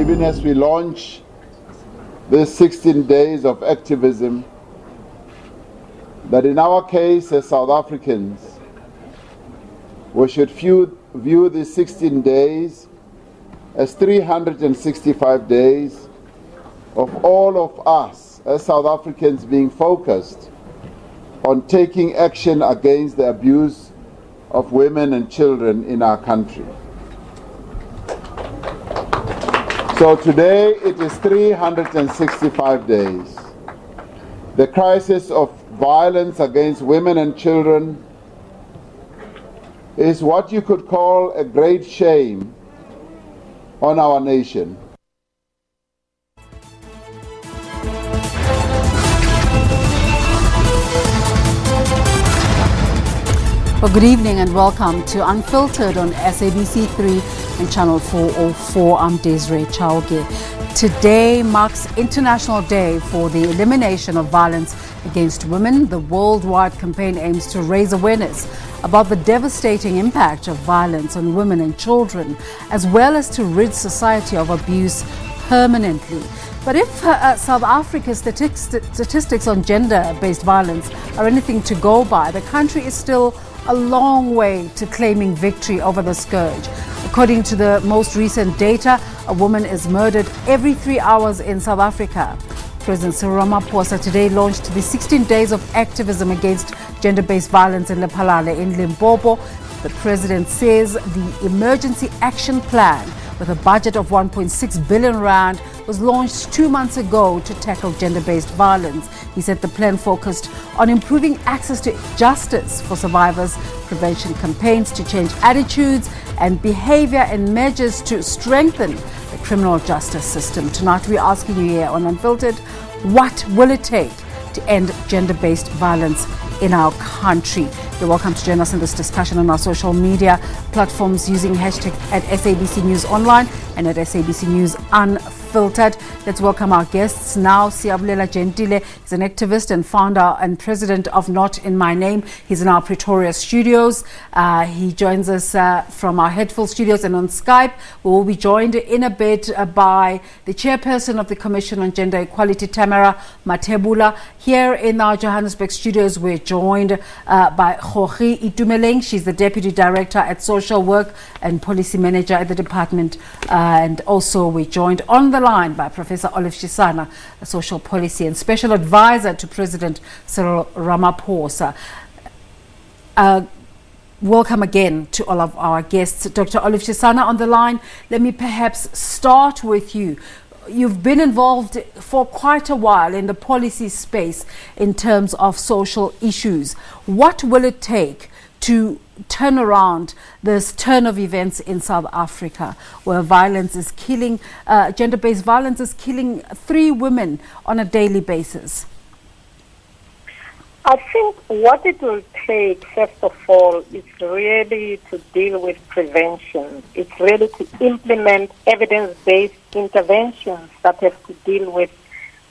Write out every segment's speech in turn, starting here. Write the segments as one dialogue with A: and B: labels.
A: even as we launch these 16 days of activism, that in our case as South Africans, we should view these 16 days as 365 days of all of us as South Africans being focused on taking action against the abuse of women and children in our country. So today it is 365 days. The crisis of violence against women and children is what you could call a great shame on our nation.
B: Well, good evening and welcome to Unfiltered on SABC 3 and Channel 404. I'm Desiree Chauge. Today marks International Day for the Elimination of Violence Against Women. The worldwide campaign aims to raise awareness about the devastating impact of violence on women and children, as well as to rid society of abuse permanently. But if South Africa's statistics on gender-based violence are anything to go by, the country is still a long way to claiming victory over the scourge. According to the most recent data, a woman is murdered every 3 hours in South Africa. President Cyril Ramaphosa today launched the 16 days of activism against gender-based violence in Lephalale in Limpopo. The president says the emergency action plan with a budget of 1.6 billion rand was launched 2 months ago to tackle gender-based violence. He said the plan focused on improving access to justice for survivors, prevention campaigns to change attitudes and behavior, and measures to strengthen the criminal justice system. Tonight we're asking you here on Unfiltered, what will it take to end gender-based violence in our country? You're welcome to join us in this discussion on our social media platforms using hashtag at SABC News Online and at SABC News Unfiltered. Let's welcome our guests now. Siyabulela Gentile is an activist and founder and president of Not In My Name. He's in our Pretoria studios. He joins us from our Headful studios and on Skype. We will be joined in a bit by the chairperson of the Commission on Gender Equality, Tamara Mathebula. Here in our Johannesburg studios, we're joined by Jorge Itumeleng. She's the Deputy Director at Social Work and Policy Manager at the Department. And also we're joined on the line by Professor Olive Shisana, a Social Policy and Special Advisor to President Cyril Ramaphosa. Welcome again to all of our guests. Dr. Olive Shisana on the line. Let me perhaps start with you. You've been involved for quite a while in the policy space in terms of social issues. What will it take to turn around this turn of events in South Africa, where violence is killing, gender-based violence is killing 3 women on a daily basis?
C: I think what it will take, first of all, is really to deal with prevention. It's really to implement evidence-based interventions that have to deal with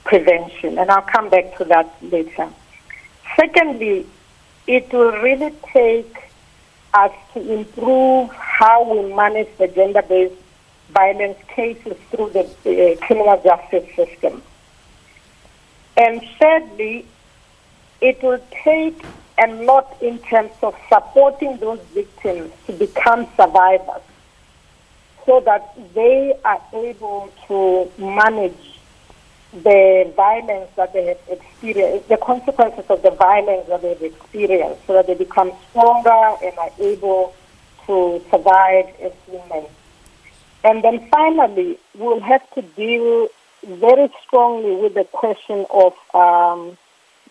C: prevention. And I'll come back to that later. Secondly, it will really take us to improve how we manage the gender-based violence cases through the criminal justice system. And thirdly, it will take a lot in terms of supporting those victims to become survivors so that they are able to manage the violence that they have experienced, the consequences of the violence that they've experienced, so that they become stronger and are able to survive as women. And then finally, we'll have to deal very strongly with the question of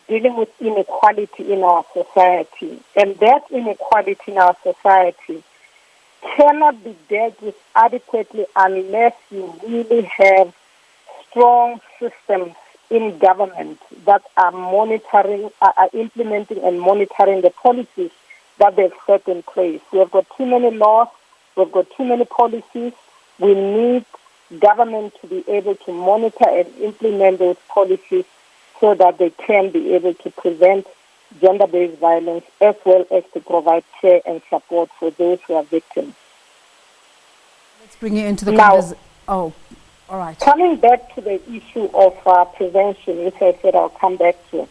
C: dealing with inequality in our society. And that inequality in our society cannot be dealt with adequately unless you really have strong systems in government that are monitoring, are implementing and monitoring the policies that they've set in place. We have got too many laws, we've got too many policies. We need government to be able to monitor and implement those policies so that they can be able to prevent gender-based violence as well as to provide care and support for those who are victims.
B: Let's bring you into the conversation. All right.
C: Coming back to the issue of prevention, which I said I'll come back to,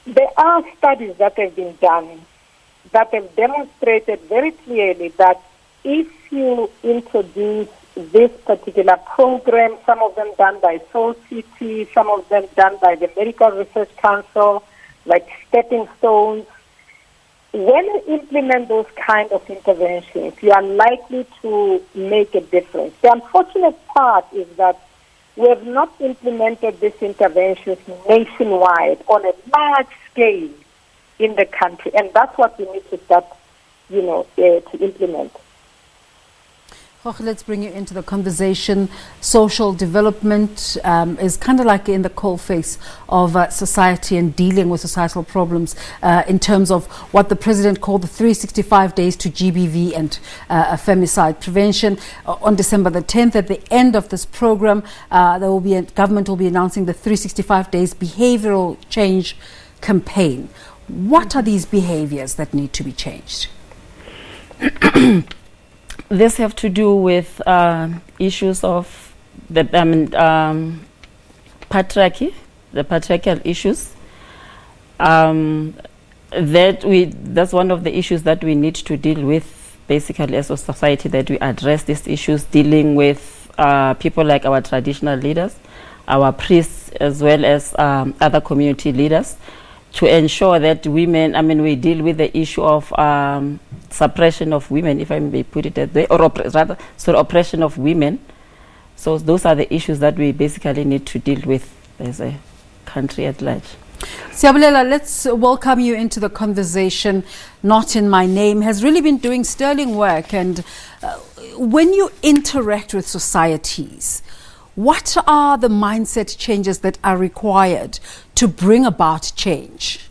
C: there are studies that have been done that have demonstrated very clearly that if you introduce this particular program, some of them done by Soul City, some of them done by the Medical Research Council, like stepping stones, when you implement those kind of interventions, you are likely to make a difference. The unfortunate part is that we have not implemented these interventions nationwide on a large scale in the country, and that's what we need to start, to implement.
B: Jorge, let's bring you into the conversation. Social development is kind of like in the coal face of society and dealing with societal problems in terms of what the president called the 365 days to GBV and femicide prevention. On December the 10th, at the end of this program, government will be announcing the 365 days behavioral change campaign. What are these behaviors that need to be changed?
D: This have to do with issues of the patriarchy, the patriarchal issues. That's one of the issues that we need to deal with, basically, as a society, that we address these issues, dealing with people like our traditional leaders, our priests, as well as other community leaders, to ensure that women, we deal with the issue of suppression of women, if I may put it that way, or oppression of women. So those are the issues that we basically need to deal with as a country at large.
B: Siyabulela, let's welcome you into the conversation. Not in My Name has really been doing sterling work, and when you interact with societies, what are the mindset changes that are required to bring about change?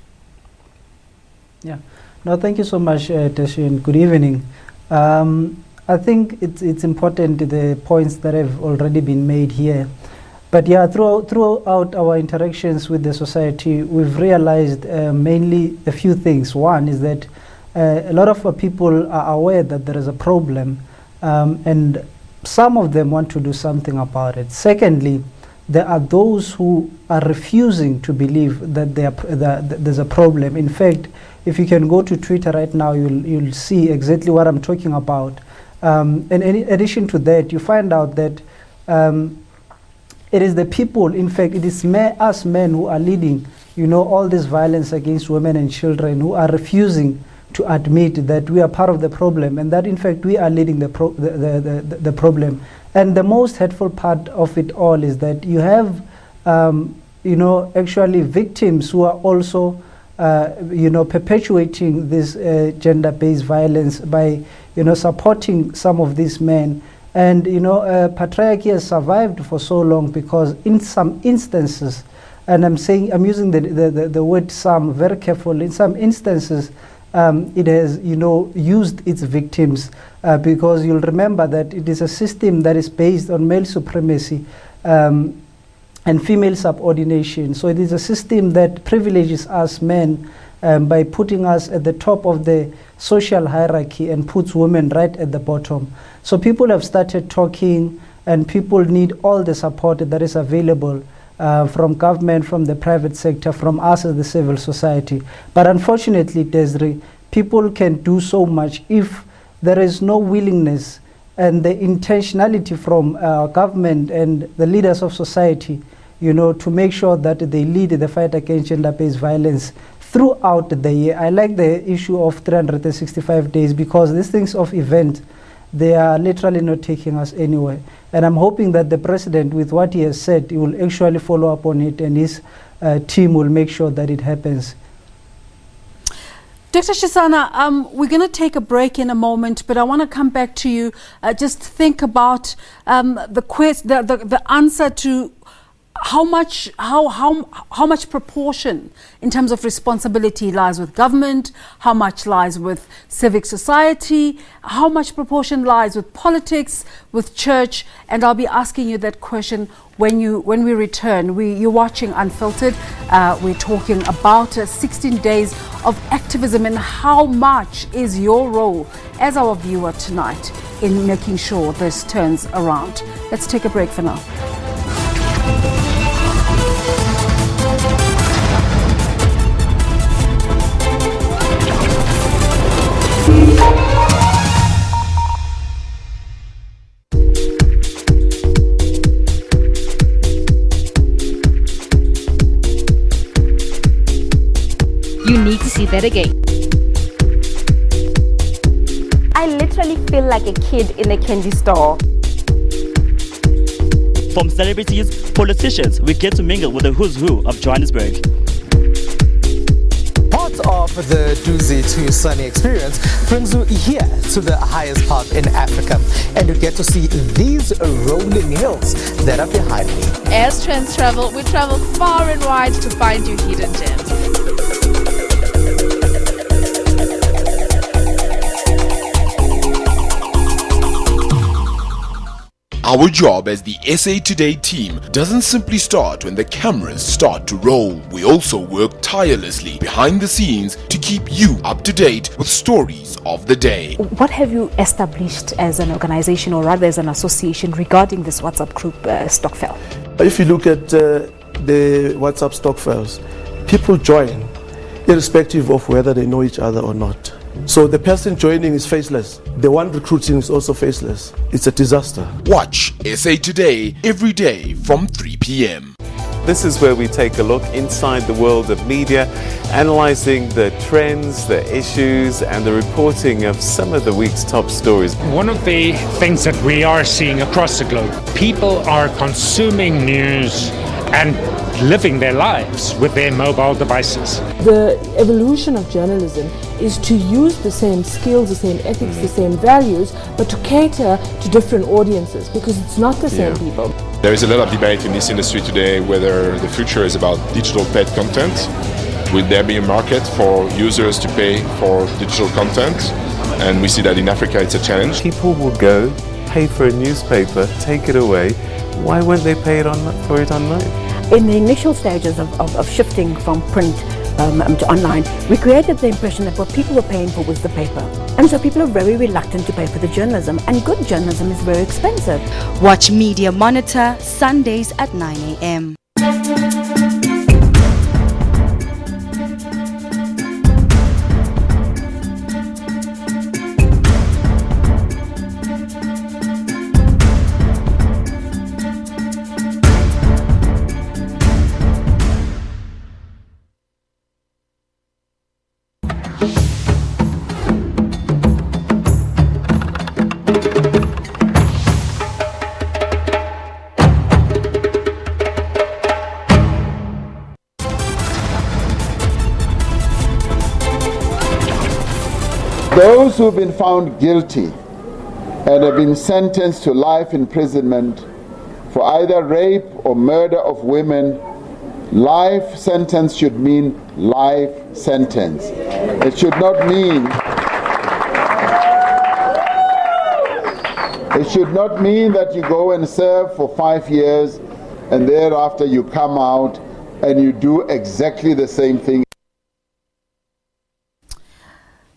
E: Yeah, no, thank you so much, Teshin. Good evening. I think it's important, the points that have already been made here. But yeah, throughout our interactions with the society, we've realized mainly a few things. One is that a lot of people are aware that there is a problem, and some of them want to do something about it. Secondly, there are those who are refusing to believe that there's a problem. In fact, if you can go to Twitter right now, you'll see exactly what I'm talking about. And in addition to that, you find out that it is the people, in fact, it is us men who are leading, all this violence against women and children, who are refusing to admit that we are part of the problem, and that in fact we are leading the problem. And the most hurtful part of it all is that you have, actually victims who are also, perpetuating this gender-based violence by, supporting some of these men. And, patriarchy has survived for so long because in some instances, and I'm using the word some very carefully, in some instances, it has, used its victims because you'll remember that it is a system that is based on male supremacy and female subordination. So it is a system that privileges us men by putting us at the top of the social hierarchy and puts women right at the bottom. So people have started talking, and people need all the support that is available from government, from the private sector, from us as the civil society. But unfortunately, Desiree, people can do so much if there is no willingness and the intentionality from government and the leaders of society, to make sure that they lead the fight against gender-based violence throughout the year. I like the issue of 365 days because these things of event, they are literally not taking us anywhere. And I'm hoping that the president, with what he has said, he will actually follow up on it, and his team will make sure that it happens.
B: Dr. Shisana, we're going to take a break in a moment, but I want to come back to you. Just think about the answer to how much proportion in terms of responsibility lies with government, how much lies with civic society, how much proportion lies with politics, with church? And I'll be asking you that question when we return. You're watching Unfiltered. We're talking about 16 days of activism, and how much is your role as our viewer tonight in making sure this turns around. Let's take a break for now.
F: You need to see that again.
G: I literally feel like a kid in a candy store.
H: From celebrities, politicians, we get to mingle with the who's who of Johannesburg.
I: Part of the Duzi to Sunny experience brings you here to the highest part in Africa, and you get to see these rolling hills that are behind me.
F: As trends travel, we travel far and wide to find you hidden gems.
J: Our job as the SA Today team doesn't simply start when the cameras start to roll. We also work tirelessly behind the scenes to keep you up to date with stories of the day.
K: What have you established as an organization, or rather as an association, regarding this WhatsApp group Stokvel?
L: If you look at the WhatsApp Stokvels, people join irrespective of whether they know each other or not. So the person joining is faceless. The one recruiting is also faceless. It's a disaster.
J: Watch SA Today every day from 3 p.m.
M: This is where we take a look inside the world of media, analysing the trends, the issues and the reporting of some of the week's top stories.
N: One of the things that we are seeing across the globe, people are consuming news and living their lives with their mobile devices.
O: The evolution of journalism is to use the same skills, the same ethics, the same values, but to cater to different audiences, because it's not the same people.
P: There is a lot of debate in this industry today whether the future is about digital paid content. Will there be a market for users to pay for digital content? And we see that in Africa it's a challenge.
M: People will go, pay for a newspaper, take it away. Why won't they pay for it online?
Q: In the initial stages of shifting from print to online, we created the impression that what people were paying for was the paper. And so people are very reluctant to pay for the journalism, and good journalism is very expensive.
R: Watch Media Monitor Sundays at 9 a.m.
A: Those who've been found guilty and have been sentenced to life imprisonment for either rape or murder of women, life sentence should mean life sentence. It should not mean that you go and serve for 5 years and thereafter you come out and you do exactly the same thing.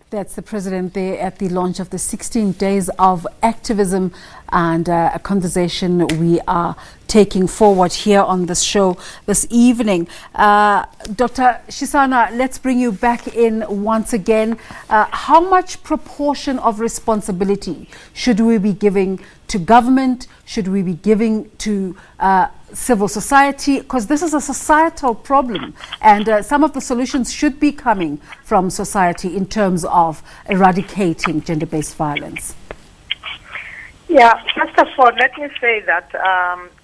B: That's the president there at the launch of the 16 days of activism, and a conversation we are taking forward here on this show this evening. Dr. Shisana, let's bring you back in once again. How much proportion of responsibility should we be giving to government? Should we be giving to civil society? Because this is a societal problem, and some of the solutions should be coming from society in terms of eradicating gender-based violence.
C: Yeah, first of all, let me say that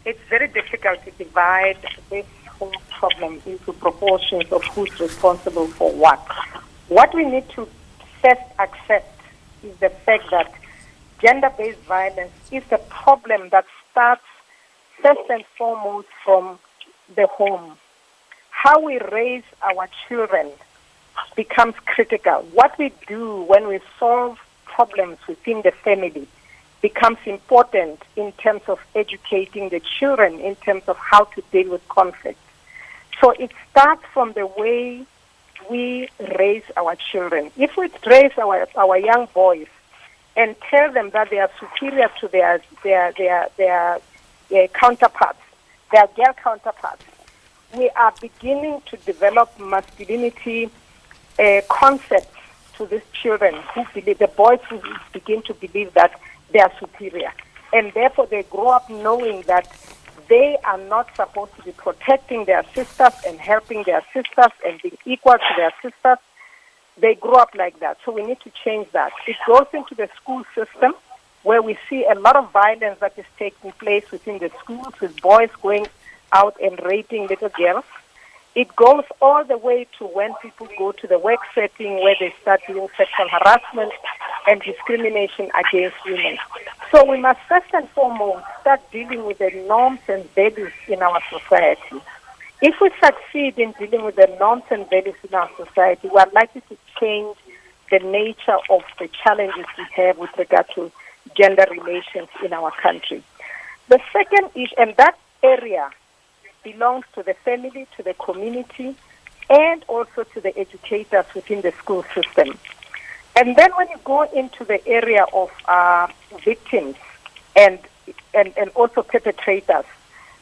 C: it's very difficult to divide this whole problem into proportions of who's responsible for what. What we need to first accept is the fact that gender-based violence is a problem that starts first and foremost from the home. How we raise our children becomes critical. What we do when we solve problems within the family becomes important in terms of educating the children, in terms of how to deal with conflict. So it starts from the way we raise our children. If we raise our young boys and tell them that they are superior to their counterparts, their girl counterparts, we are beginning to develop masculinity concepts to these children who believe, the boys who begin to believe that they are superior. And therefore they grow up knowing that they are not supposed to be protecting their sisters and helping their sisters and being equal to their sisters. They grow up like that. So we need to change that. It goes into the school system where we see a lot of violence that is taking place within the schools with boys going out and raping little girls. It goes all the way to when people go to the work setting where they start doing sexual harassment and discrimination against women. So we must first and foremost start dealing with the norms and values in our society. If we succeed in dealing with the norms and values in our society, we are likely to change the nature of the challenges we have with regard to gender relations in our country. The second issue, and that area belongs to the family, to the community, and also to the educators within the school system. And then when you go into the area of victims and also perpetrators,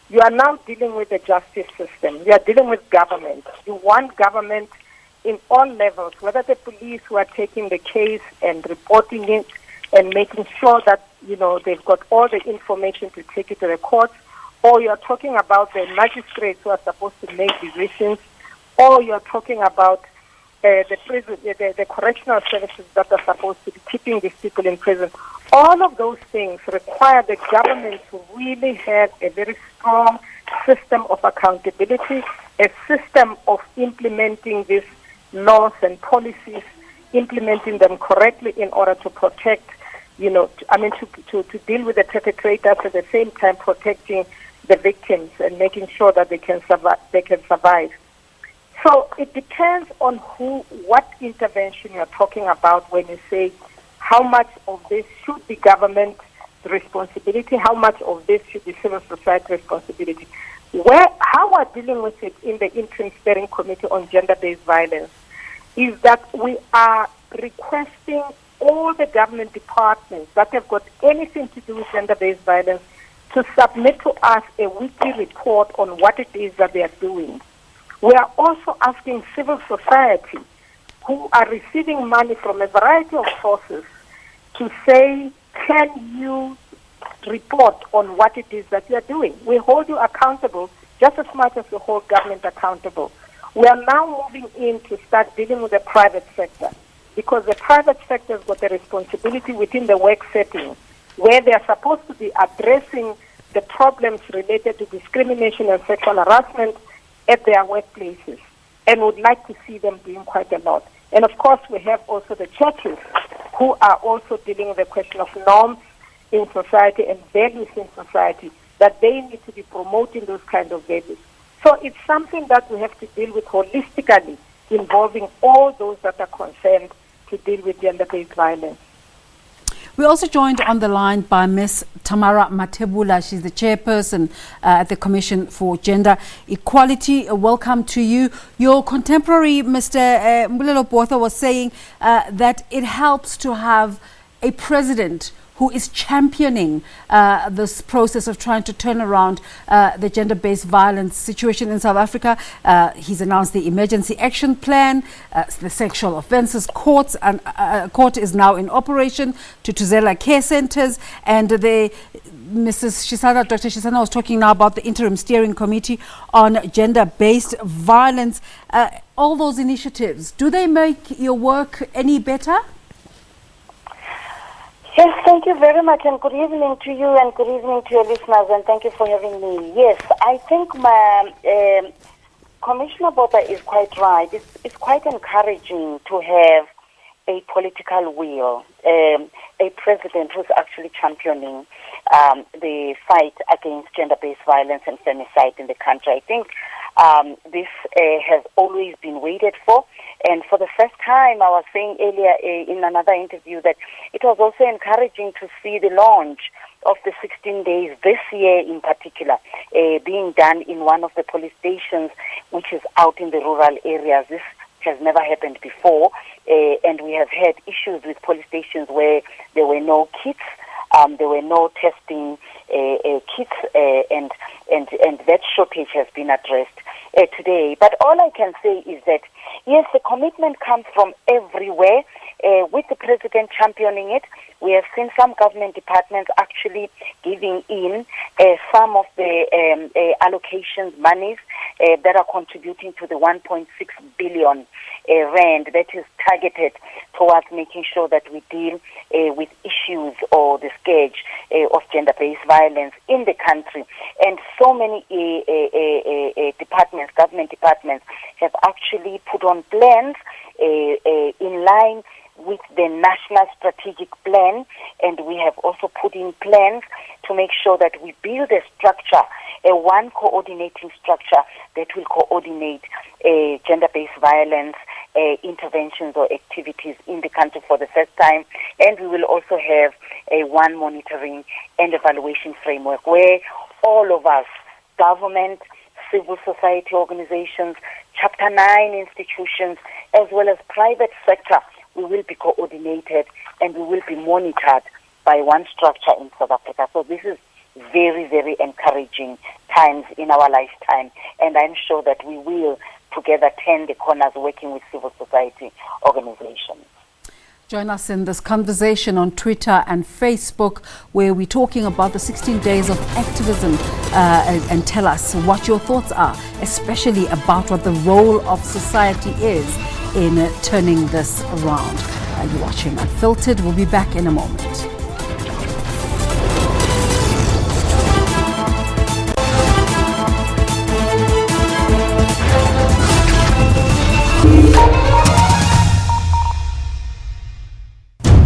C: you are now dealing with the justice system. You are dealing with government. You want government in all levels, whether the police who are taking the case and reporting it and making sure that, you know, they've got all the information to take it to the courts, or you're talking about the magistrates who are supposed to make decisions, or you're talking about the prison, the correctional services that are supposed to be keeping these people in prison. All of those things require the government to really have a very strong system of accountability, a system of implementing these laws and policies, implementing them correctly in order to protect, you know, to deal with the perpetrators at the same time protecting the victims and making sure that they can survive. So it depends on what intervention you're talking about when you say how much of this should be government responsibility, how much of this should be civil society responsibility. How we're dealing with it in the Interim Steering Committee on Gender-Based Violence is that we are requesting all the government departments that have got anything to do with gender-based violence to submit to us a weekly report on what it is that they are doing. We are also asking civil society, who are receiving money from a variety of sources, to say, can you report on what it is that you are doing? We hold you accountable just as much as we hold government accountable. We are now moving in to start dealing with the private sector, because the private sector has got the responsibility within the work setting where they are supposed to be addressing the problems related to discrimination and sexual harassment at their workplaces, and would like to see them doing quite a lot. And of course, we have also the churches who are also dealing with the question of norms in society and values in society, that they need to be promoting those kind of values. So it's something that we have to deal with holistically, involving all those that are concerned to deal with gender-based violence.
B: We're also joined on the line by Ms. Tamara Matebula. She's the chairperson at the Commission for Gender Equality. Welcome to you. Your contemporary, Mr. Mbulelo Botha, was saying that it helps to have a president who is championing this process of trying to turn around the gender-based violence situation in South Africa. He's announced the emergency action plan, the sexual offences court is now in operation, Tutuzela care centres, and Dr. Shisana was talking now about the interim steering committee on gender-based violence. All those initiatives, do they make your work any better?
S: Yes, thank you very much, and good evening to you and good evening to your listeners, and thank you for having me. Yes, I think Commissioner Botha is quite right. It's quite encouraging to have a political will, a president who's actually championing the fight against gender-based violence and femicide in the country. I think this has always been waited for. And for the first time, I was saying earlier in another interview that it was also encouraging to see the launch of the 16 days this year in particular being done in one of the police stations, which is out in the rural areas. This has never happened before, and we have had issues with police stations where there were no kits, there were no testing kits, and that shortage has been addressed today. But all I can say is that, yes, the commitment comes from everywhere, with the president championing it. We have seen some government departments actually giving in some of the allocations, monies that are contributing to the 1.6 billion rand that is targeted towards making sure that we deal with issues or the scourge of gender-based violence in the country. And so many departments, government departments, have actually put on plans in line with the national strategic plan, and we have also put in plans to make sure that we build a structure, one coordinating structure that will coordinate gender-based violence interventions or activities in the country for the first time. And we will also have one monitoring and evaluation framework where all of us, government, civil society organizations, Chapter 9 institutions, as well as private sector, we will be coordinated and we will be monitored by one structure in South Africa. So this is very, very encouraging times in our lifetime, and I'm sure that we will together turn the corners working with civil society organizations.
B: Join us in this conversation on Twitter and Facebook, where we're talking about the 16 days of activism, and tell us what your thoughts are, especially about what the role of society is in turning this around. You're watching Unfiltered. We'll be back in a moment.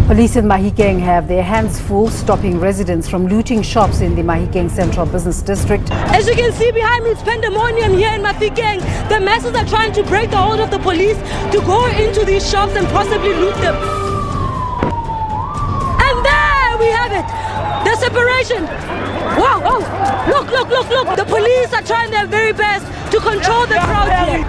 B: Police in Mahikeng have their hands full stopping residents from looting shops in the Mahikeng Central Business District.
T: As you can see behind me, it's pandemonium here in Mahikeng. The masses are trying to break the hold of the police to go into these shops and possibly loot them. And there we have it, the separation. Wow, oh, look. The police are trying their very best to control the crowd here.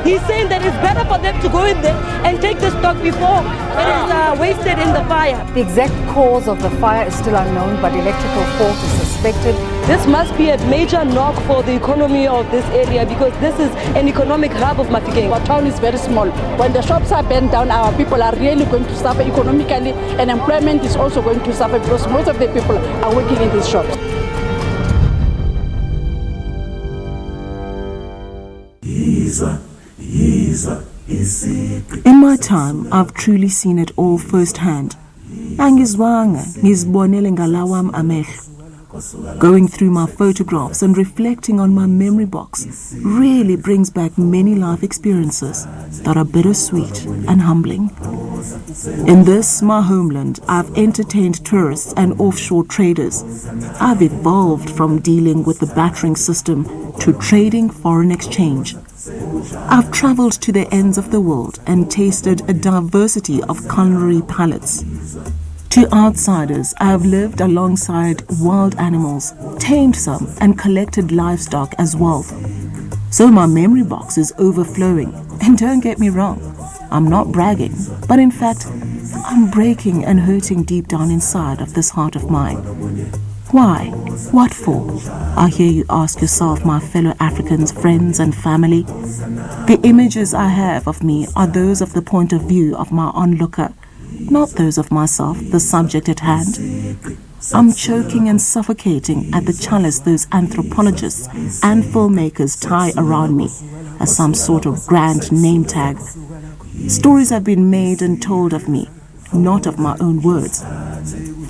T: He's saying that it's better for them to go in there and take the stock before it is wasted in the fire.
B: The exact cause of the fire is still unknown, but electrical fault is suspected.
T: This must be a major knock for the economy of this area, because this is an economic hub of Mahikeng.
U: Our town is very small. When the shops are burned down, our people are really going to suffer economically, and employment is also going to suffer because most of the people are working in these shops.
V: In my time, I've truly seen it all firsthand. Angizwanga ngizibonele ngalawam amehlo. Going through my photographs and reflecting on my memory box really brings back many life experiences that are bittersweet and humbling. In this, my homeland, I've entertained tourists and offshore traders. I've evolved from dealing with the battering system to trading foreign exchange. I've traveled to the ends of the world and tasted a diversity of culinary palates. To outsiders, I have lived alongside wild animals, tamed some, and collected livestock as wealth. So my memory box is overflowing. And don't get me wrong, I'm not bragging, but in fact, I'm breaking and hurting deep down inside of this heart of mine. Why? What for? I hear you ask yourself, my fellow Africans, friends and family. The images I have of me are those of the point of view of my onlooker, not those of myself, the subject at hand. I'm choking and suffocating at the chalice those anthropologists and filmmakers tie around me as some sort of grand name tag. Stories have been made and told of me, not of my own words.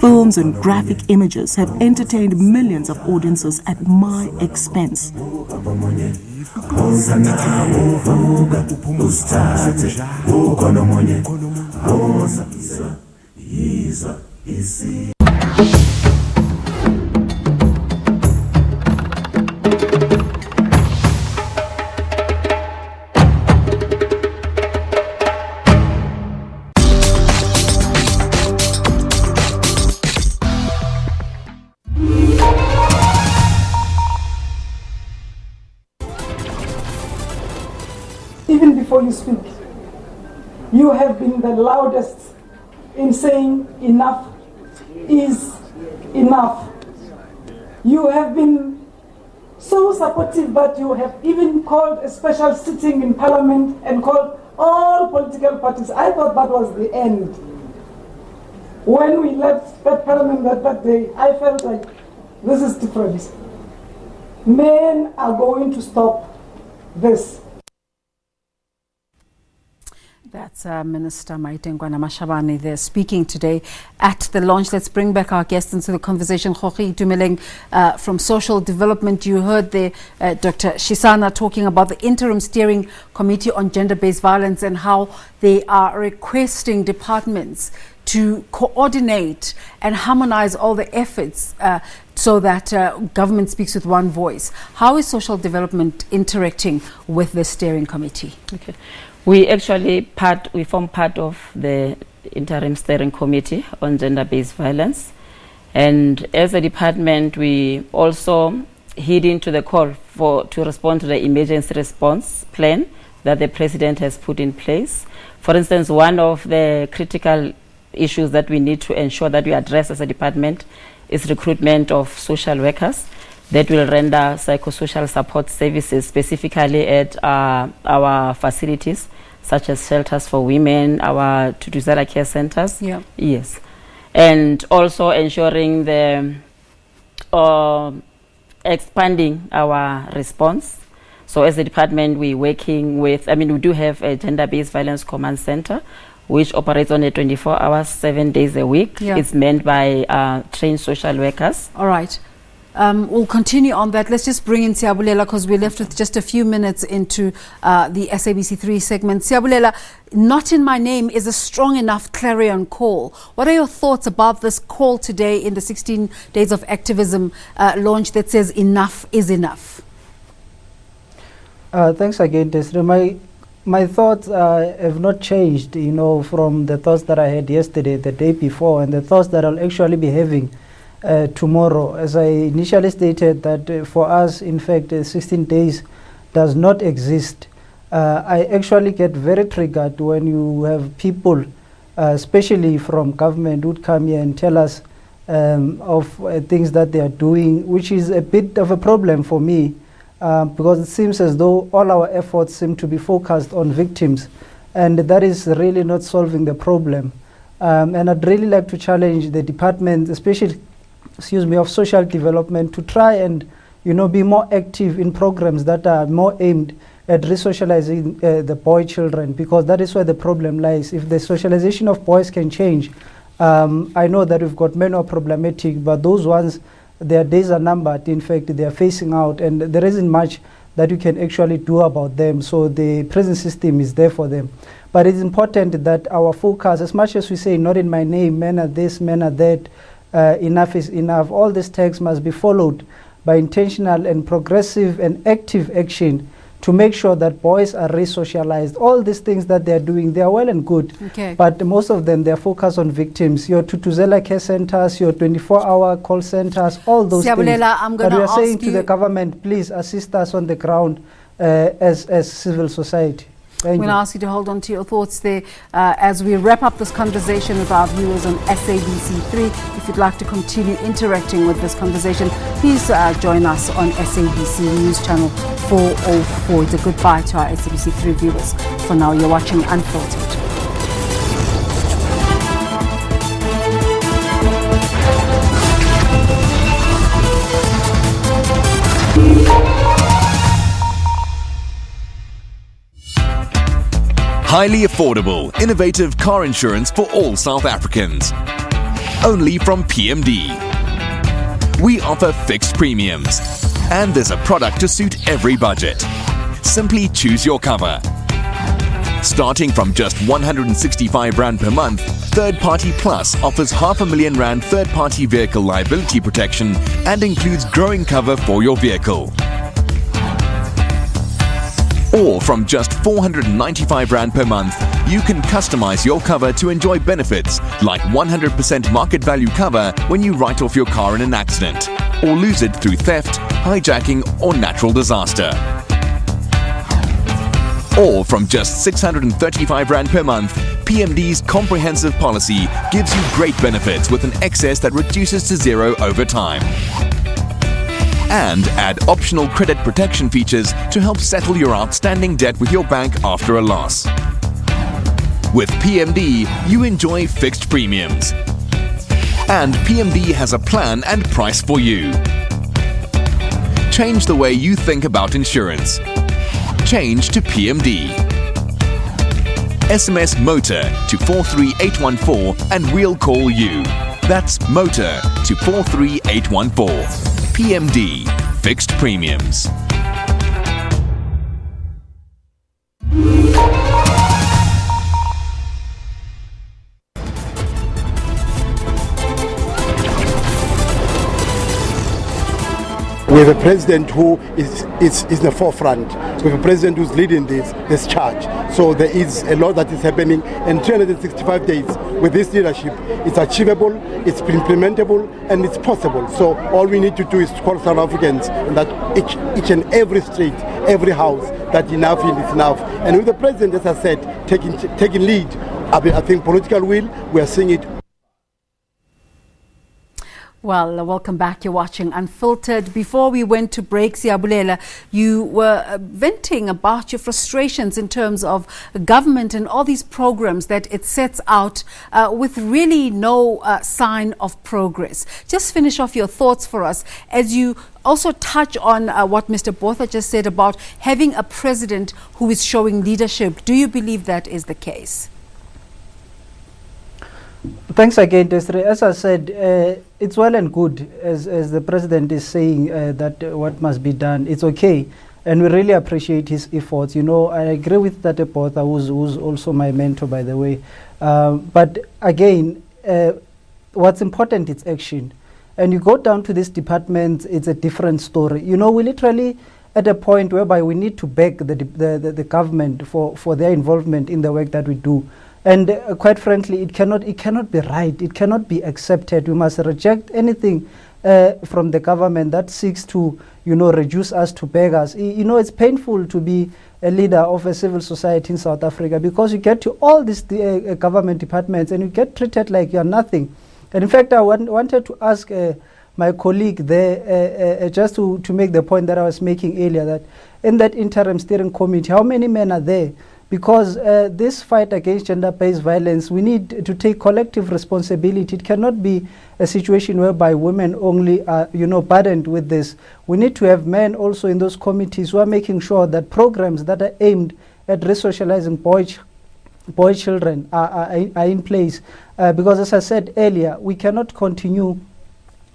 V: Films and graphic images have entertained millions of audiences at my expense.
D: Even before you speak, you have been the loudest in saying enough is enough. You have been so supportive that you have even called a special sitting in Parliament and called all political parties. I thought that was the end. When we left that Parliament that day, I felt like this is different. Men are going to stop this.
B: That's Minister Maitengwana Mashabane there speaking today at the launch. Let's bring back our guests into the conversation. Khoki Itumeleng from Social Development. You heard the Dr. Shisana talking about the Interim Steering Committee on Gender-Based Violence and how they are requesting departments to coordinate and harmonize all the efforts so that government speaks with one voice. How is Social Development interacting with the steering committee?
E: Okay. We actually form part of the Interim Steering Committee on Gender-Based Violence. And as a department, we also heed into the call to respond to the emergency response plan that the President has put in place. For instance, one of the critical issues that we need to ensure that we address as a department is recruitment of social workers that will render psychosocial support services specifically at our facilities, such as shelters for women, our Tutuzela care centers.
B: Yeah.
E: Yes. And also ensuring the expanding our response. So as a department, we're working with, we do have a gender-based violence command center, which operates on a 24 hours, 7 days a week.
B: Yeah.
E: It's manned by trained social workers.
B: All right. We'll continue on that. Let's just bring in Siabulela because we're left with just a few minutes into the SABC3 segment. Siabulela, Not in My Name is a strong enough clarion call. What are your thoughts about this call today in the 16 Days of Activism launch that says enough is enough?
W: Thanks again, Desiree. My thoughts have not changed, from the thoughts that I had yesterday, the day before, and the thoughts that I'll actually be having tomorrow. As I initially stated that for us, in fact, 16 days does not exist. I actually get very triggered when you have people, especially from government, would come here and tell us of things that they are doing, which is a bit of a problem for me, because it seems as though all our efforts seem to be focused on victims, and that is really not solving the problem. And I'd really like to challenge the department, especially of social development, to try and be more active in programs that are more aimed at resocializing the boy children, because that is where the problem lies. If the socialization of boys can change, I know that we've got many are problematic, but those ones, their days are numbered. In fact, they are facing out, and there isn't much that you can actually do about them. So the prison system is there for them. But it's important that our focus, as much as we say, not in my name, men are this, men are that, enough is enough, all these texts must be followed by intentional and progressive and active action to make sure that boys are re-socialized. All these things that they're doing, they are well and good, but most of them, they're focused on victims. Your Tutuzela care centers, your 24-hour call centers, all those things.
B: I'm
W: but we are saying
B: you
W: to the government, please assist us on the ground as civil society.
B: I'm going to ask you to hold on to your thoughts there as we wrap up this conversation with our viewers on SABC3. If you'd like to continue interacting with this conversation, please join us on SABC News Channel 404. It's a goodbye to our SABC3 viewers. For now, you're watching Unfiltered.
G: Highly affordable, innovative car insurance for all South Africans. Only from PMD. We offer fixed premiums. And there's a product to suit every budget. Simply choose your cover. Starting from just 165 Rand per month, Third Party Plus offers R500,000 third-party vehicle liability protection and includes growing cover for your vehicle. Or from just 495 Rand per month, you can customize your cover to enjoy benefits like 100% market value cover when you write off your car in an accident, or lose it through theft, hijacking, or natural disaster. Or from just 635 Rand per month, PMD's comprehensive policy gives you great benefits with an excess that reduces to zero over time. And add optional credit protection features to help settle your outstanding debt with your bank after a loss. With PMD, you enjoy fixed premiums. And PMD has a plan and price for you. Change the way you think about insurance. Change to PMD. SMS MOTOR to 43814 and we'll call you. That's MOTOR to 43814. PMD, fixed premiums.
H: We have a president who is in the forefront. We have a president who's leading this charge. So there is a lot that is happening, and 365 days with this leadership, it's achievable, it's implementable, and it's possible. So all we need to do is to call South Africans that each and every street, every house, that enough is enough. And with the president, as I said, taking lead, I think political will, we are seeing it.
B: Well, welcome back. You're watching Unfiltered. Before we went to break, Siyabulela, you were venting about your frustrations in terms of government and all these programs that it sets out with really no sign of progress. Just finish off your thoughts for us as you also touch on what Mr. Botha just said about having a president who is showing leadership. Do you believe that is the case?
W: Thanks again, Desiree. As I said, it's well and good as the president is saying that what must be done. It's okay, and we really appreciate his efforts. You know, I agree with Tate Botha, who's also my mentor, by the way. But again, what's important is action. And you go down to this department, it's a different story. You know, we're literally at a point whereby we need to beg the government for their involvement in the work that we do. And quite frankly, it cannot be right. It cannot be accepted. We must reject anything from the government that seeks to, reduce us to beggars. You know, it's painful to be a leader of a civil society in South Africa because you get to all these government departments and you get treated like you're nothing. And in fact, I wanted to ask my colleague there just to make the point that I was making earlier, that in that interim steering committee, how many men are there? Because this fight against gender-based violence, we need to take collective responsibility. It cannot be a situation whereby women only are, burdened with this. We need to have men also in those committees who are making sure that programs that are aimed at resocializing boy children are in place. Because as I said earlier, we cannot continue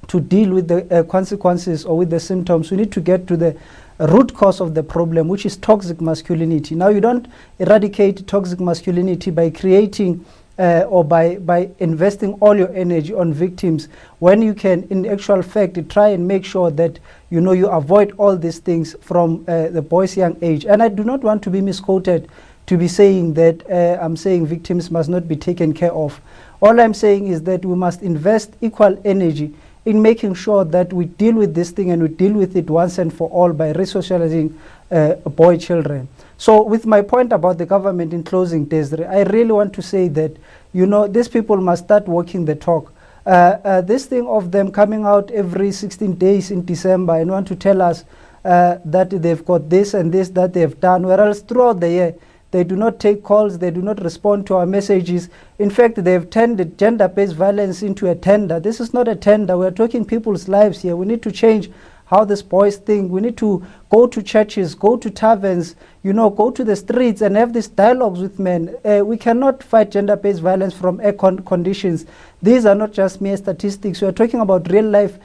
W: to deal with the consequences or with the symptoms. We need to get to the root cause of the problem, which is toxic masculinity. Now, you don't eradicate toxic masculinity by creating or by investing all your energy on victims, when you can, in actual fact, try and make sure that you avoid all these things from the boy's young age. And I do not want to be misquoted to be saying that I'm saying victims must not be taken care of. All I'm saying is that we must invest equal energy in making sure that we deal with this thing and we deal with it once and for all by resocializing boy children. So with my point about the government in closing, Desiree, I really want to say that, these people must start walking the talk. This thing of them coming out every 16 days in December and want to tell us that they've got this and this that they've done, whereas throughout the year, they do not take calls, they do not respond to our messages. In fact, they've turned the gender-based violence into a tender. This is not a tender. We're talking people's lives here. We need to change how these boys think. We need to go to churches, go to taverns, go to the streets and have these dialogues with men. We cannot fight gender-based violence from air conditions. These are not just mere statistics. We are talking about real-life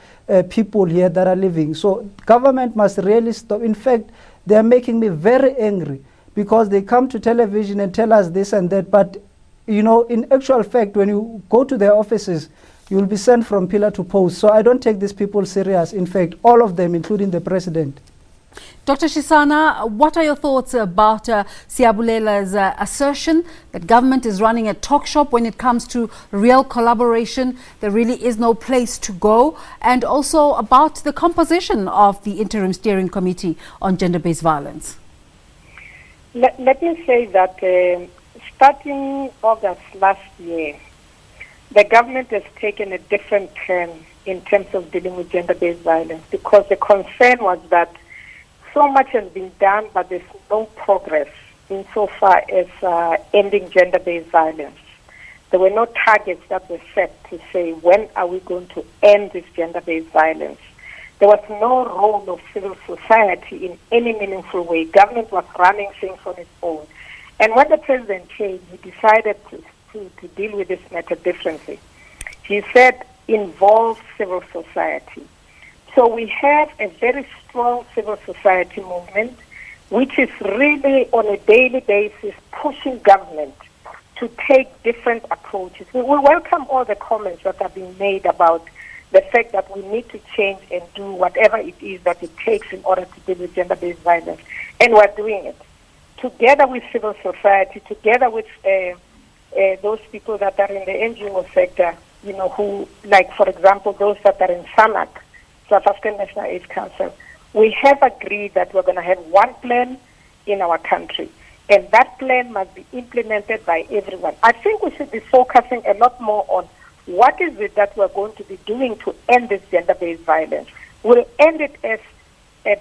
W: people here that are living. So government must really stop. In fact, they are making me very angry because they come to television and tell us this and that. But, in actual fact, when you go to their offices, you will be sent from pillar to post. So I don't take these people serious. In fact, all of them, including the president.
B: Dr. Shisana, what are your thoughts about Siyabulela's assertion that government is running a talk shop when it comes to real collaboration? There really is no place to go. And also about the composition of the Interim Steering Committee on Gender-Based Violence.
C: Let me say that starting August last year, the government has taken a different turn in terms of dealing with gender-based violence, because the concern was that so much has been done, but there's no progress insofar as ending gender-based violence. There were no targets that were set to say, when are we going to end this gender-based violence? There was no role of civil society in any meaningful way. Government was running things on its own. And when the president came, he decided to deal with this matter differently. He said, involve civil society. So we have a very strong civil society movement, which is really on a daily basis pushing government to take different approaches. We welcome all the comments that have been made about the fact that we need to change and do whatever it is that it takes in order to deal with gender-based violence. And we're doing it. Together with civil society, together with those people that are in the NGO sector, who, like, for example, those that are in SANAC, South African National AIDS Council, we have agreed that we're going to have one plan in our country, and that plan must be implemented by everyone. I think we should be focusing a lot more on what is it that we're going to be doing to end this gender-based violence. We'll end it as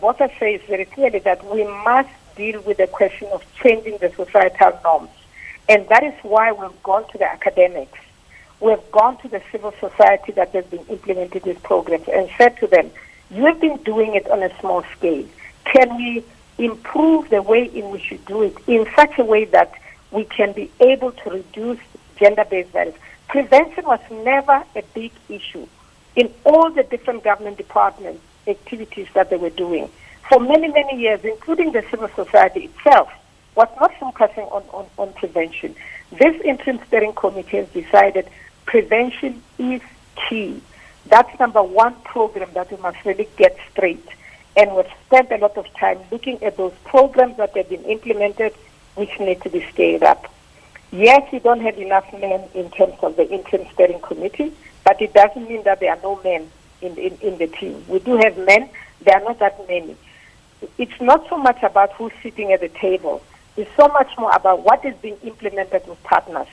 C: Botha says very clearly, that we must deal with the question of changing the societal norms. And that is why we've gone to the academics. We've gone to the civil society that has been implementing these programs and said to them, you have been doing it on a small scale. Can we improve the way in which you do it in such a way that we can be able to reduce gender-based violence? Prevention was never a big issue in all the different government department activities that they were doing. For many, many years, including the civil society itself, was not focusing on prevention. This interim steering committee has decided prevention is key. That's number one program that we must really get straight. And we've spent a lot of time looking at those programs that have been implemented, which need to be scaled up. Yes, we don't have enough men in terms of the interim steering committee, but it doesn't mean that there are no men in the team. We do have men, there are not that many. It's not so much about who's sitting at the table. It's so much more about what is being implemented with partners.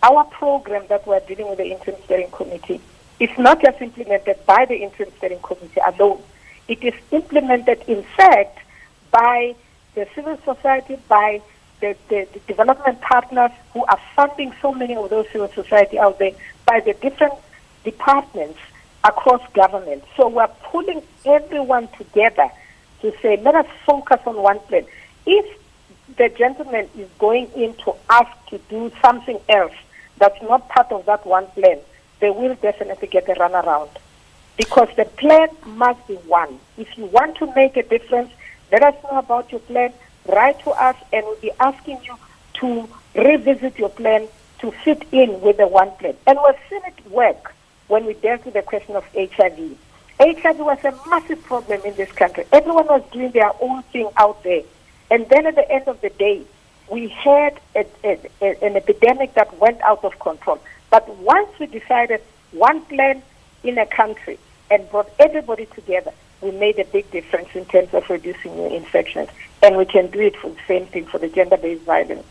C: Our program that we're dealing with the interim steering committee is not just implemented by the interim steering committee alone. It is implemented, in fact, by the civil society, by the development partners who are funding so many of those civil society out there, by the different departments across government. So we're pulling everyone together to say, let us focus on one plan. If the gentleman is going in to ask to do something else that's not part of that one plan, they will definitely get a runaround. Because the plan must be one. If you want to make a difference, let us know about your plan, write to us, and we'll be asking you to revisit your plan to fit in with the one plan. And we've seen it work when we dealt with the question of HIV. HIV was a massive problem in this country. Everyone was doing their own thing out there. And then at the end of the day, we had an epidemic that went out of control. But once we decided one plan in a country and brought everybody together, we made a big difference in terms of reducing new infections. And we can do it for the same thing for the gender-based violence.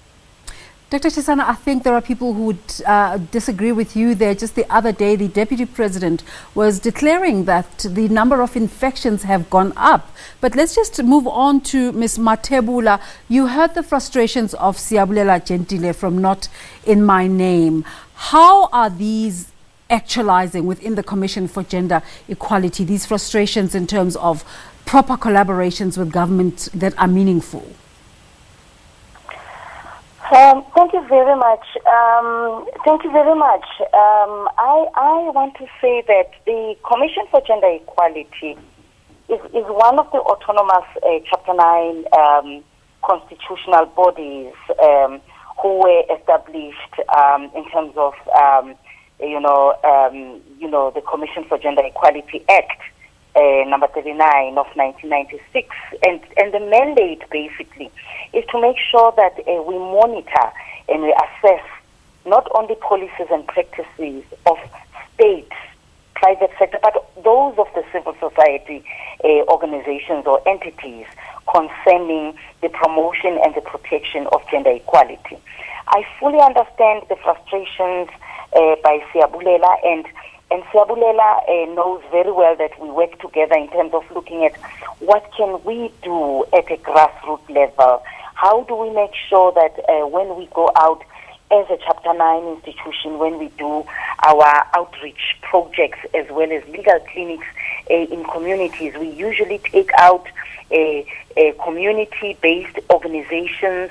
B: Dr. Shisana, I think there are people who would disagree with you there. Just the other day, the Deputy President was declaring that the number of infections have gone up. But let's just move on to Ms. Matebula. You heard the frustrations of Siyabulela Gentile from Not In My Name. How are these actualizing within the Commission for Gender Equality, these frustrations in terms of proper collaborations with government that are meaningful?
S: Thank you very much. Thank you very much. I want to say that the Commission for Gender Equality is one of the autonomous Chapter 9 constitutional bodies who were established in terms of the Commission for Gender Equality Act number 39 of 1996, and the mandate basically is to make sure that we monitor and we assess not only policies and practices of state, private sector, but those of the civil society organizations or entities concerning the promotion and the protection of gender equality. I fully understand the frustrations by Siyabulela, and Siyabulela knows very well that we work together in terms of looking at what can we do at a grassroots level. How do we make sure that when we go out as a Chapter 9 institution, when we do our outreach projects as well as legal clinics in communities, we usually take out community-based organizations.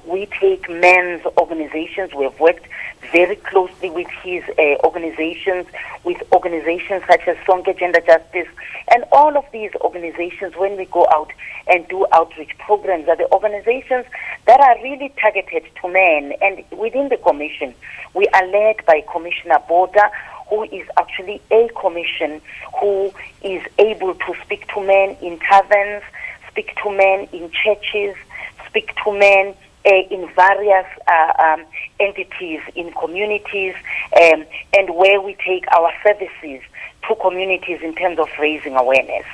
S: We take men's organizations. We have worked very closely with his organizations, with organizations such as Sonke Gender Justice, and all of these organizations, when we go out and do outreach programs, are the organizations that are really targeted to men. And within the commission, we are led by Commissioner Boda, who is actually a commission who is able to speak to men in taverns, speak to men in churches, speak to men in various entities, in communities, and where we take our services to communities in terms of raising awareness.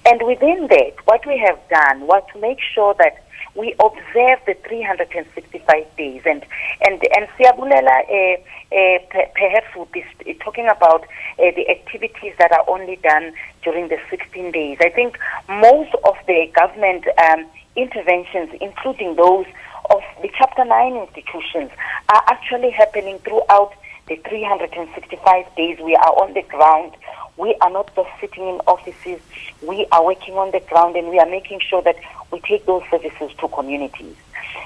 S: And within that, what we have done was to make sure that we observe the 365 days. And Siyabulela perhaps would be talking about the activities that are only done during the 16 days. I think most of the government interventions, including those of the Chapter 9 institutions, are actually happening throughout the 365 days. We are on the ground. We are not just sitting in offices. We are working on the ground, and we are making sure that we take those services to communities.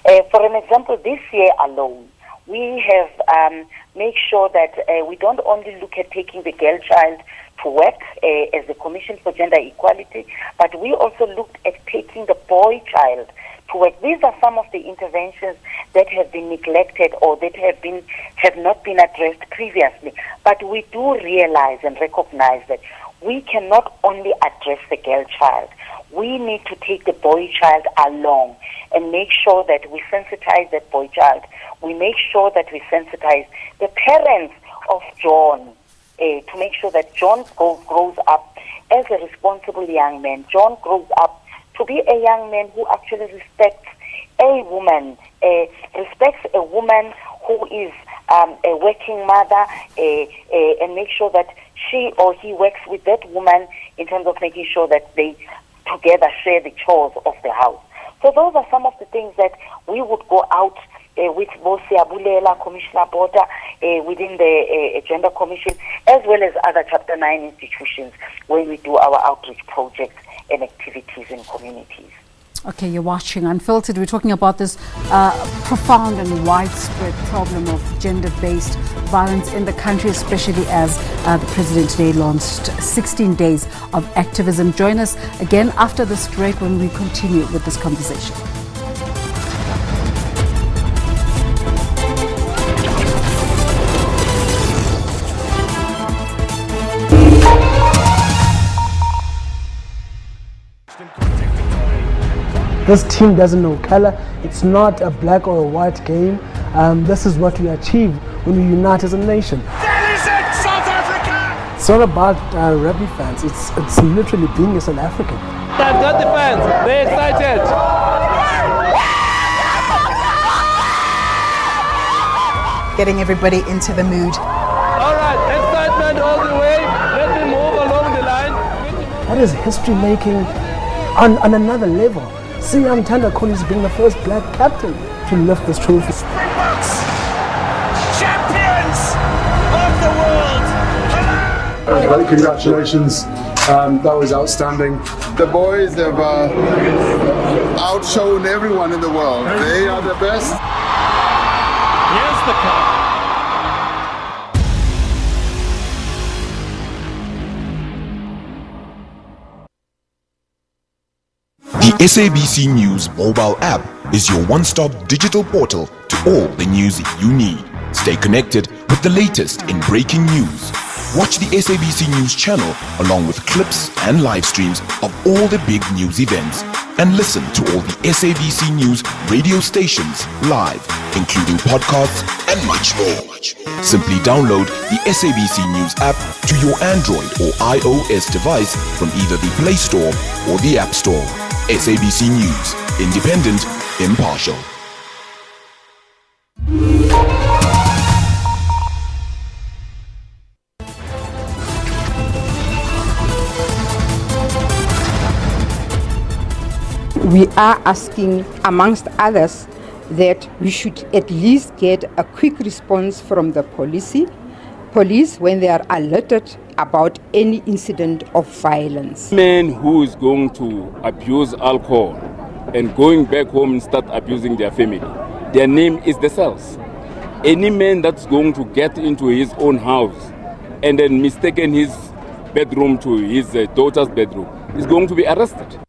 S: For an example, this year alone, we have made sure that we don't only look at taking the girl child to work as the Commission for Gender Equality, but we also looked at taking the boy child to work. These are some of the interventions that have been neglected or that have not been addressed previously. But we do realize and recognize that we cannot only address the girl child. We need to take the boy child along and make sure that we sensitize that boy child. We make sure that we sensitize the parents of John to make sure that John grows up as a responsible young man. John grows up to be a young man who actually respects a woman, respects a woman who is a working mother, and make sure that she or he works with that woman in terms of making sure that they together share the chores of the house. So those are some of the things that we would go out with both Siyabulela, Commissioner Boda, within the Gender Commission, as well as other Chapter 9 institutions when we do our outreach projects and activities in communities.
B: Okay, you're watching Unfiltered. We're talking about this profound and widespread problem of gender-based violence in the country, especially as the President today launched 16 days of activism. Join us again after this break when we continue with this conversation.
F: This team doesn't know color. It's not a black or a white game. This is what we achieve when we unite as a nation.
I: That is it, South Africa!
F: It's not about rugby fans. It's literally being a South African.
K: I've got the fans. They're excited.
X: Getting everybody into the mood.
K: All right, excitement all the way. Let me move along the line.
F: That is history making on another level. Siyam Tandakoli is being the first black captain to lift this trophy.
I: Springboks, champions of the world.
J: Congratulations. That was outstanding.
A: The boys have outshone everyone in the world. They are the best.
I: Here's the cup.
L: The SABC News mobile app is your one-stop digital portal to all the news you need. Stay connected with the latest in breaking news. Watch the SABC News channel along with clips and live streams of all the big news events. And listen to all the SABC News radio stations live, including podcasts and much more. Simply download the SABC News app to your Android or iOS device from either the Play Store or the App Store. SABC News, independent, impartial.
N: We are asking, amongst others, that we should at least get a quick response from the police when they are alerted about any incident of violence.
O: Man who is going to abuse alcohol and going back home and start abusing their family, their name is the cells. Any man that's going to get into his own house and then mistaken his bedroom to his daughter's bedroom is going to be arrested.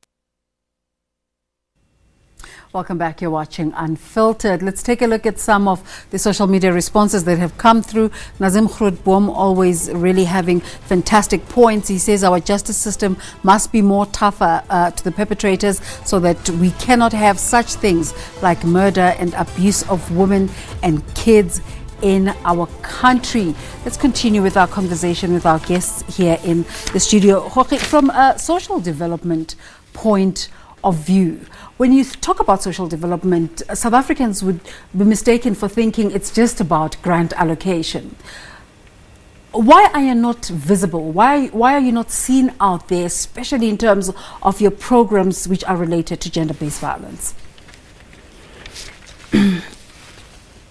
B: Welcome back. You're watching Unfiltered. Let's take a look at some of the social media responses that have come through. Nazim Grootboom always really having fantastic points. He says our justice system must be more tougher to the perpetrators so that we cannot have such things like murder and abuse of women and kids in our country. Let's continue with our conversation with our guests here in the studio. Jorge, from a social development point of view, when you talk about social development, South Africans would be mistaken for thinking it's just about grant allocation. Why are you not visible? Why are you not seen out there, especially in terms of your programs which are related to gender-based violence?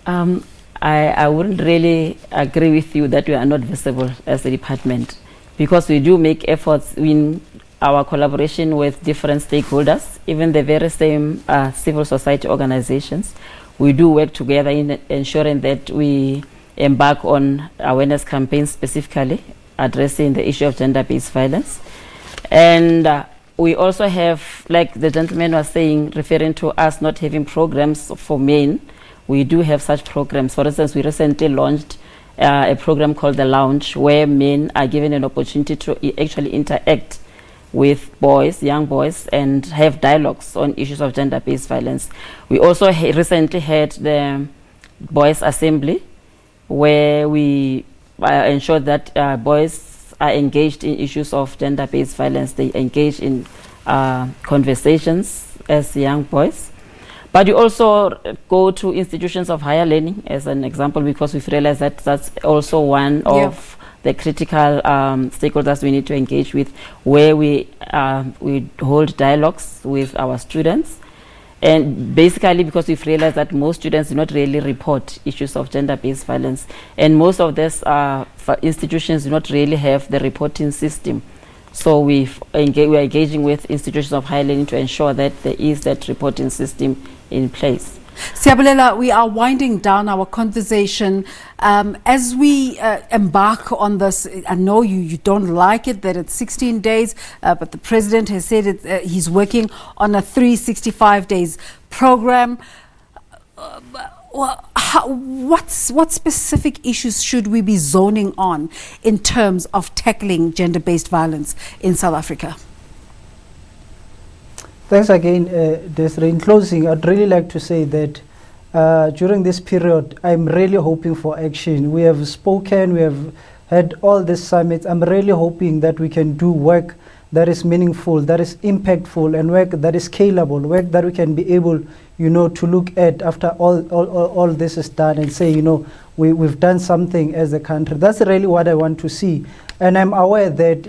E: I wouldn't really agree with you that we are not visible as a department, because we do make efforts in our collaboration with different stakeholders, even the very same civil society organizations. We do work together in ensuring that we embark on awareness campaigns specifically addressing the issue of gender-based violence. And we also have, like the gentleman was saying, referring to us not having programs for men. We do have such programs. For instance, we recently launched a program called The Lounge, where men are given an opportunity to actually interact with boys, young boys, and have dialogues on issues of gender-based violence. We also recently had the Boys Assembly, where we ensured that boys are engaged in issues of gender-based violence. They engage in conversations as young boys. But we also go to institutions of higher learning as an example, because we've realized that that's also one of the critical stakeholders we need to engage with, where we hold dialogues with our students. And basically because we've realized that most students do not really report issues of gender-based violence, and most of these institutions do not really have the reporting system. So we're engaging with institutions of higher learning to ensure that there is that reporting system in place.
B: Siabulela, we are winding down our conversation. As we embark on this, I know you don't like it that it's 16 days, but the president has said he's working on a 365 days program. What specific issues should we be zoning on in terms of tackling gender-based violence in South Africa?
W: Thanks again, Desiree. In closing, I'd really like to say that during this period, I'm really hoping for action. We have spoken, we have had all these summits. I'm really hoping that we can do work that is meaningful, that is impactful, and work that is scalable, work that we can be able, to look at after all this is done and say, we've done something as a country. That's really what I want to see. And I'm aware that,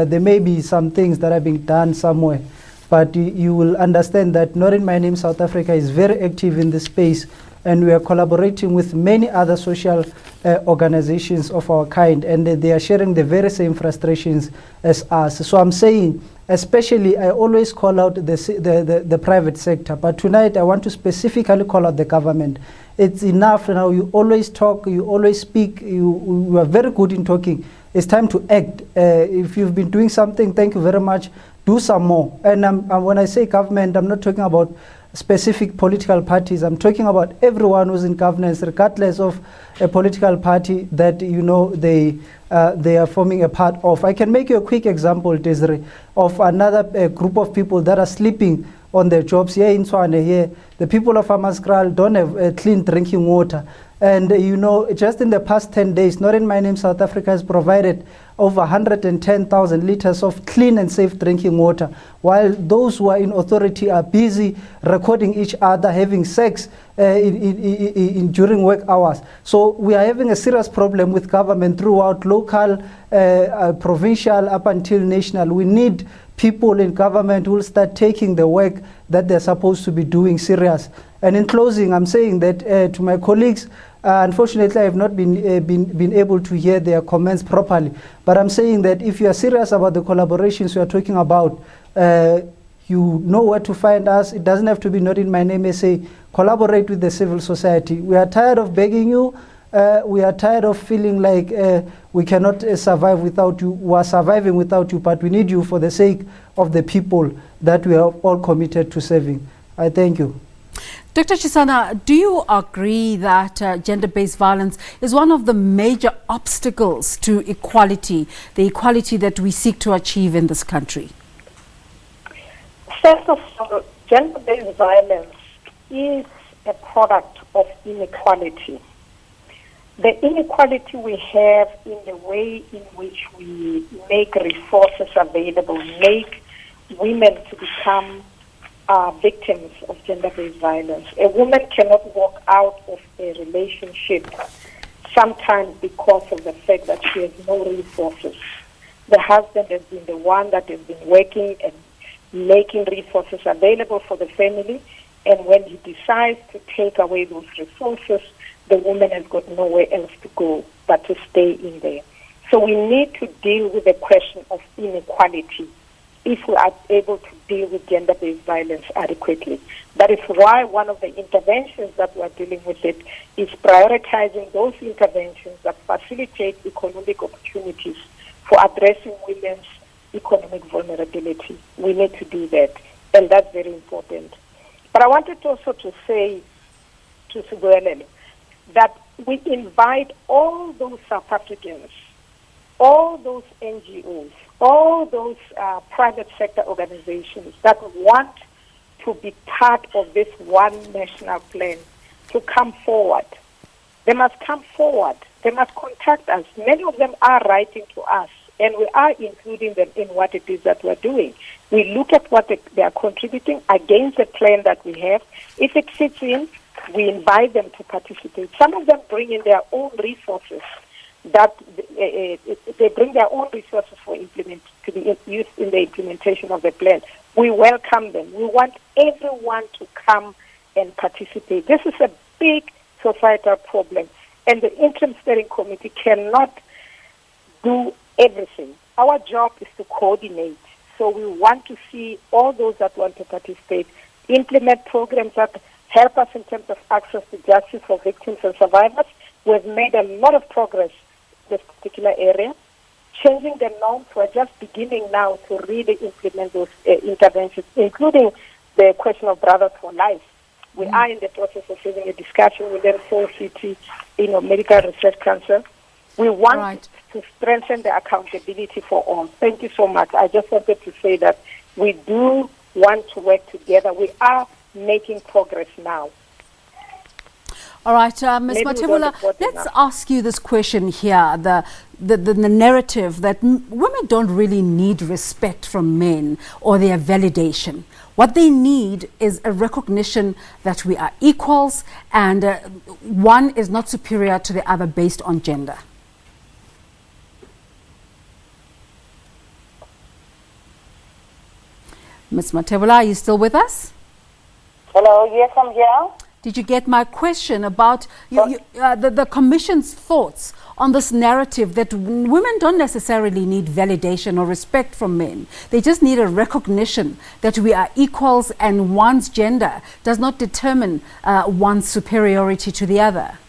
W: there may be some things that are being done somewhere. But you will understand that Not in My Name South Africa is very active in this space, and we are collaborating with many other social organizations of our kind, and they are sharing the very same frustrations as us. So I'm saying, especially, I always call out the private sector, but tonight I want to specifically call out the government. It's enough now. You always talk, you always speak, you are very good in talking. It's time to act. If you've been doing something, thank you very much. Do some more. And when I say government, I'm not talking about specific political parties. I'm talking about everyone who's in governance, regardless of a political party that they are forming a part of. I can make you a quick example, Desiree, of another group of people that are sleeping on their jobs here in Tswane. Here, the people of Amaskral don't have clean drinking water. And just in the past 10 days, Not in My Name South Africa has provided over 110,000 liters of clean and safe drinking water, while those who are in authority are busy recording each other having sex during work hours. So we are having a serious problem with government throughout, local, provincial, up until national. We need people in government who will start taking the work that they're supposed to be doing serious. And in closing, I'm saying that to my colleagues, unfortunately, I have not been able to hear their comments properly. But I'm saying that if you are serious about the collaborations we are talking about, you know where to find us. It doesn't have to be Not in My Name SA. Collaborate with the civil society. We are tired of begging you. We are tired of feeling like we cannot survive without you. We are surviving without you, but we need you for the sake of the people that we are all committed to serving. I thank you.
B: Dr. Chisana, do you agree that gender-based violence is one of the major obstacles to equality, the equality that we seek to achieve in this country?
C: First of all, gender-based violence is a product of inequality. The inequality we have in the way in which we make resources available, make women to become victims of gender-based violence. A woman cannot walk out of a relationship sometimes because of the fact that she has no resources. The husband has been the one that has been working and making resources available for the family, and when he decides to take away those resources, the woman has got nowhere else to go but to stay in there. So we need to deal with the question of inequality if we are able to deal with gender-based violence adequately. That is why one of the interventions that we are dealing with it is prioritizing those interventions that facilitate economic opportunities for addressing women's economic vulnerability. We need to do that, and that's very important. But I wanted also to say to Sugwelele that we invite all those South Africans, all those NGOs, all those private sector organizations that want to be part of this one national plan to come forward. They must come forward. They must contact us. Many of them are writing to us, and we are including them in what it is that we're doing. We look at what they are contributing against the plan that we have. If it fits in, we invite them to participate. Some of them bring in their own resources. That they bring their own resources to be used in the implementation of the plan. We welcome them. We want everyone to come and participate. This is a big societal problem, and the interim steering committee cannot do everything. Our job is to coordinate. So we want to see all those that want to participate implement programs that help us in terms of access to justice for victims and survivors. We've made a lot of progress in this particular area. Changing the norms, we're just beginning now to really implement those interventions, including the question of Brothers for Life. We are in the process of having a discussion with the Soul City, Medical Research Council. We want to strengthen the accountability for all. Thank you so much. I just wanted to say that we do want to work together. We are making progress now.
B: All right, Ms. Mathebula, let's ask you this question here. The narrative that women don't really need respect from men or their validation. What they need is a recognition that we are equals and one is not superior to the other based on gender. Ms. Mathebula, are you still with us?
S: Hello, yes, I'm here.
B: Did you get my question about the Commission's thoughts on this narrative that women don't necessarily need validation or respect from men? They just need a recognition that we are equals and one's gender does not determine one's superiority to the other.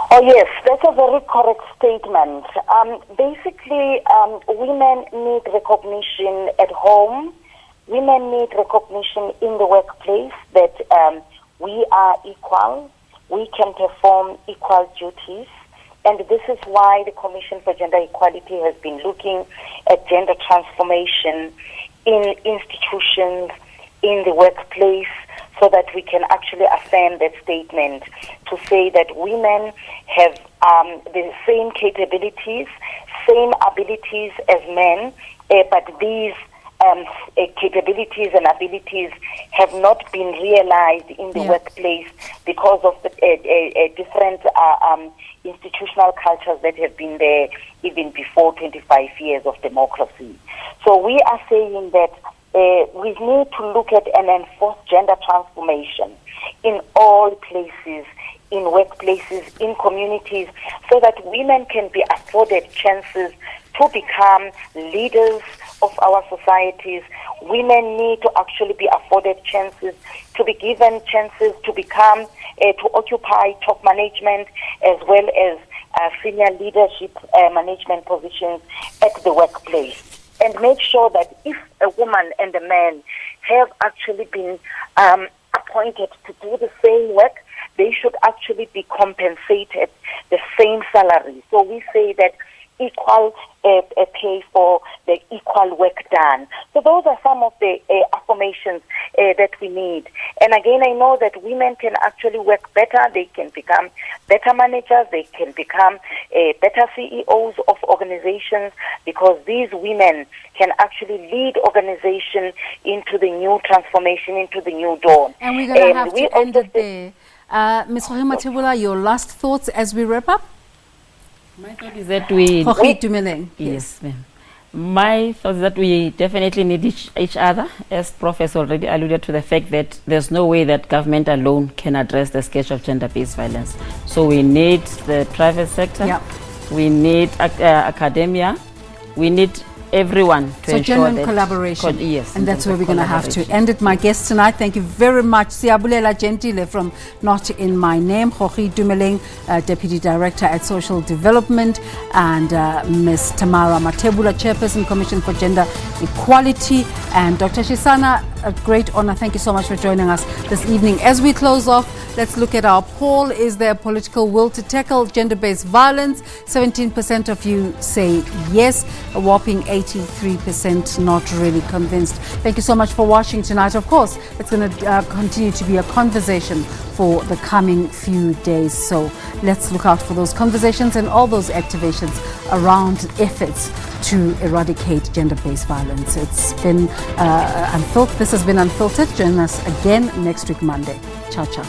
S: Oh yes, that's a very correct statement. Basically, women need recognition at home. Women need recognition in the workplace that we are equal. We can perform equal duties. And this is why the Commission for Gender Equality has been looking at gender transformation in institutions, in the workplace, so that we can actually affirm that statement to say that women have the same capabilities, same abilities as men, but these capabilities and abilities have not been realized in the workplace because of the different institutional cultures that have been there even before 25 years of democracy. So we are saying that we need to look at and enforce gender transformation in all places, in workplaces, in communities, so that women can be afforded chances to become leaders of our societies. Women need to actually be afforded chances, to be given chances to become, to occupy top management as well as senior leadership management positions at the workplace. And make sure that if a woman and a man have actually been appointed to do the same work, they should actually be compensated the same salary. So we say that equal pay for the equal work done. So those are some of the affirmations that we need. And again, I know that women can actually work better. They can become better managers. They can become better CEOs of organizations, because these women can actually lead organization into the new transformation, into the new dawn.
B: And we're going to have to end it there. Ms. Matebula, your last thoughts as we wrap up?
E: My thought is that we...
B: Yes,
E: ma'am. My thought is that we definitely need each other, as Prof has already alluded to the fact that there's no way that government alone can address the scourge of gender-based violence. So we need the private sector, we need academia, we need everyone to ensure
B: genuine
E: that
B: collaboration.
E: Yes,
B: and that's where we're going to have to end it. My guest tonight, thank you very much, Siabulela Gentile from Not In My Name, Jorge Dumeleng, Deputy Director at Social Development, and Ms. Tamara Matebula, Chairperson, Commission for Gender Equality, and Dr. Shisana, a great honor. Thank you so much for joining us this evening. As we close off, let's look at our poll. Is there political will to tackle gender-based violence? 17% of you say yes, a whopping 83% not really convinced. Thank you so much for watching tonight. Of course, it's going to continue to be a conversation for the coming few days. So let's look out for those conversations and all those activations around efforts to eradicate gender-based violence. It's been Unfiltered. This has been Unfiltered. Join us again next week, Monday. Ciao, ciao.